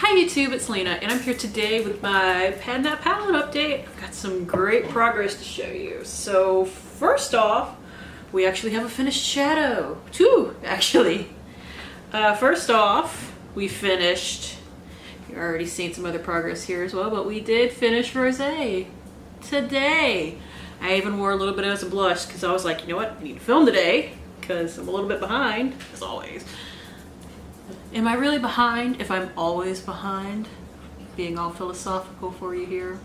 Hi YouTube, it's Lena, and I'm here today with my Pan That Palette update. I've got some great progress to show you. So first off, we actually have a finished shadow. Two, actually. First off, we finished, you're already seeing some other progress here as well, but we did finish Rosé today. I even wore a little bit as a blush because I was like, you know what, I need to film today because I'm a little bit behind, as always. Am I really behind if I'm always behind? Being all philosophical for you here.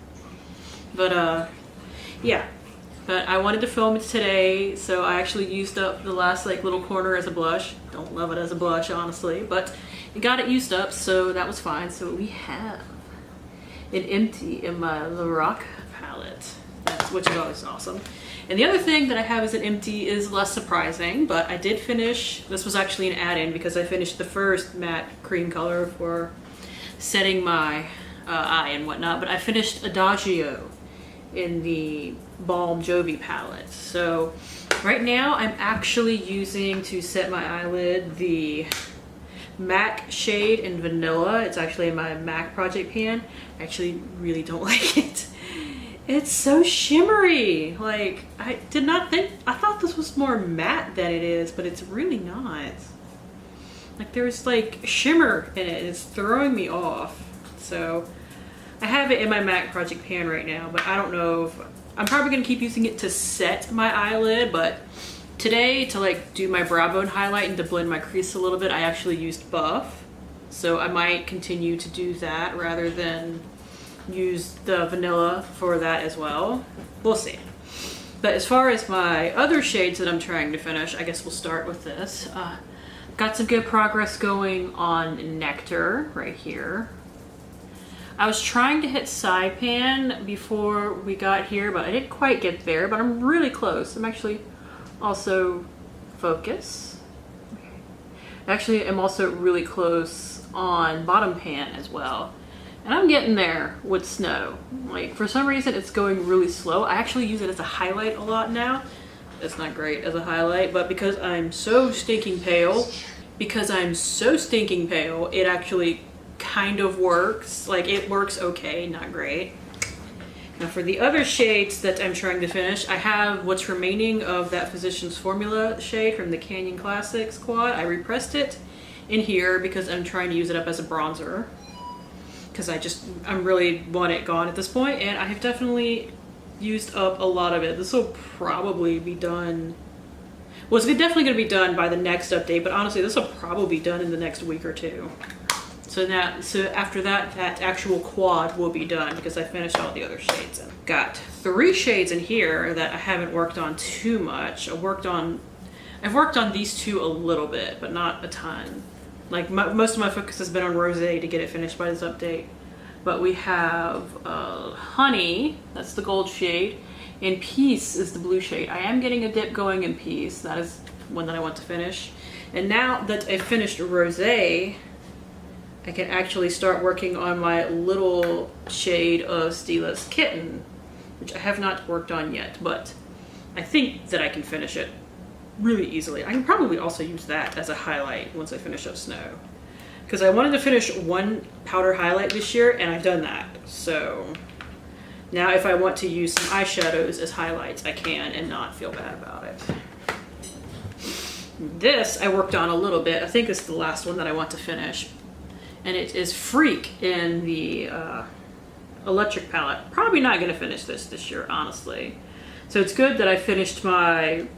But yeah. But I wanted to film it today, so I actually used up the last like little corner as a blush. Don't love it as a blush, honestly, but I got it used up, so that was fine. So we have an empty in my Lorac palette, which is always awesome. And the other thing that I have as an empty is less surprising, but I did finish, this was actually an add-in because I finished the first matte cream color for setting my eye and whatnot, but I finished Adagio in the Balm Jovi palette. So right now I'm actually using to set my eyelid the MAC shade in Vanilla. It's actually in my MAC project pan. I actually really don't like it. It's so shimmery. Like, I thought this was more matte than it is, but it's really not. Like, there's like shimmer in it. It's throwing me off. So I have it in my MAC project pan right now, but I don't know if I'm probably gonna keep using it to set my eyelid, but today to like do my brow bone highlight and to blend my crease a little bit, I actually used Buff. So I might continue to do that rather than use the Vanilla for that as well. We'll see. But as far as my other shades that I'm trying to finish, I guess we'll start with this. Got some good progress going on Nectar right here. I was trying to hit Saipan before we got here, but I didn't quite get there, but I'm really close. I'm actually also Focus. Okay. Actually, I'm also really close on Bottom Pan as well. And I'm getting there with Snow. Like, for some reason it's going really slow. I actually use it as a highlight a lot now. It's not great as a highlight, but because I'm so stinking pale, it actually kind of works. Like, it works okay, not great. Now for the other shades that I'm trying to finish, I have what's remaining of that Physicians Formula shade from the Canyon Classics quad. I repressed it in here because I'm trying to use it up as a bronzer. Because I really want it gone at this point, and I have definitely used up a lot of it. This will probably be done, well, it's definitely going to be done by the next update, but honestly this will probably be done in the next week or two. So after that, that actual quad will be done because I finished all the other shades. Got 3 shades in here that I haven't worked on too much. I've worked on these 2 a little bit, but not a ton. Like, most of my focus has been on Rosé to get it finished by this update. But we have Honey, that's the gold shade, and Peace is the blue shade. I am getting a dip going in Peace. That is one that I want to finish. And now that I finished Rosé, I can actually start working on my little shade of Stila's Kitten, which I have not worked on yet, but I think that I can finish it really easily. I can probably also use that as a highlight once I finish up Snow, because I wanted to finish one powder highlight this year and I've done that. So now if I want to use some eyeshadows as highlights, I can and not feel bad about it. This I worked on a little bit. I think this is the last one that I want to finish, and it is Freak in the Electric palette. Probably not going to finish this year, honestly. So it's good that I finished my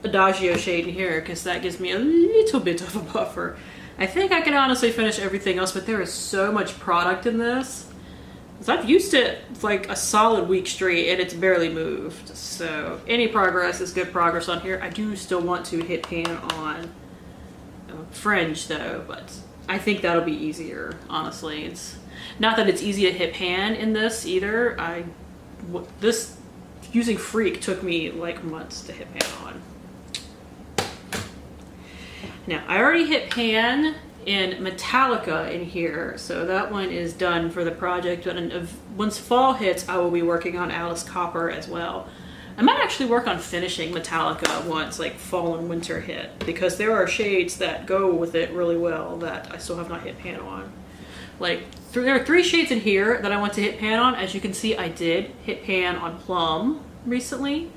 Adagio shade in here because that gives me a little bit of a buffer. I think I can honestly finish everything else, but there is so much product in this. Because I've used it like a solid week straight and it's barely moved. So any progress is good progress on here. I do still want to hit pan on Fringe though, but I think that'll be easier, honestly. It's not that it's easy to hit pan in this either. Using Freak took me like months to hit pan on. Now, I already hit pan in Metallica in here, so that one is done for the project. But once fall hits, I will be working on Alice Copper as well. I might actually work on finishing Metallica once like fall and winter hit, because there are shades that go with it really well that I still have not hit pan on. Like there are 3 shades in here that I want to hit pan on. As you can see, I did hit pan on Plum recently.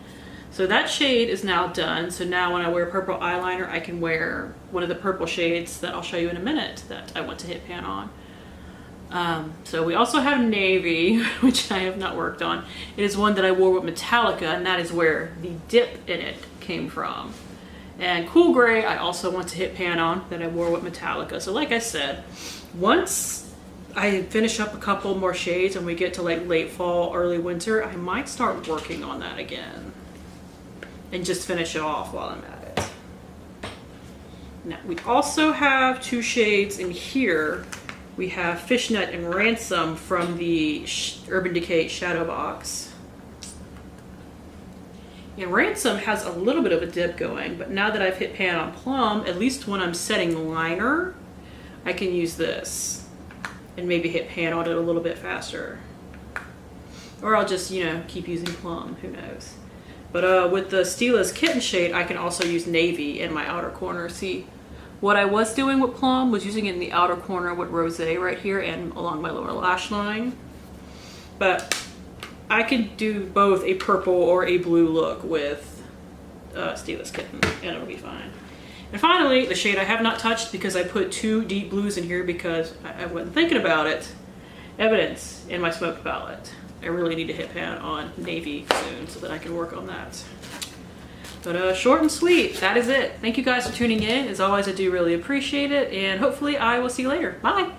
So that shade is now done. So now when I wear purple eyeliner, I can wear one of the purple shades that I'll show you in a minute that I want to hit pan on. So we also have Navy, which I have not worked on. It is one that I wore with Metallica, and that is where the dip in it came from. And Cool Gray, I also want to hit pan on, that I wore with Metallica. So like I said, once I finish up a couple more shades and we get to like late fall, early winter, I might start working on that again and just finish it off while I'm at it. Now we also have 2 shades in here. We have Fishnet and Ransom from the Urban Decay Shadow Box. And Ransom has a little bit of a dip going, but now that I've hit pan on Plum, at least when I'm setting liner, I can use this and maybe hit pan on it a little bit faster. Or I'll just, you know, keep using Plum, who knows. But with the Stila's Kitten shade, I can also use Navy in my outer corner. See, what I was doing with Plum was using it in the outer corner with Rosé right here and along my lower lash line. But I can do both a purple or a blue look with Stila's Kitten, and it'll be fine. And finally, the shade I have not touched because I put 2 deep blues in here because I wasn't thinking about it. Evidence in my smoked palette. I really need to hit pan on Navy soon so that I can work on that. But short and sweet, that is it. Thank you guys for tuning in. As always, I do really appreciate it, and hopefully I will see you later. Bye!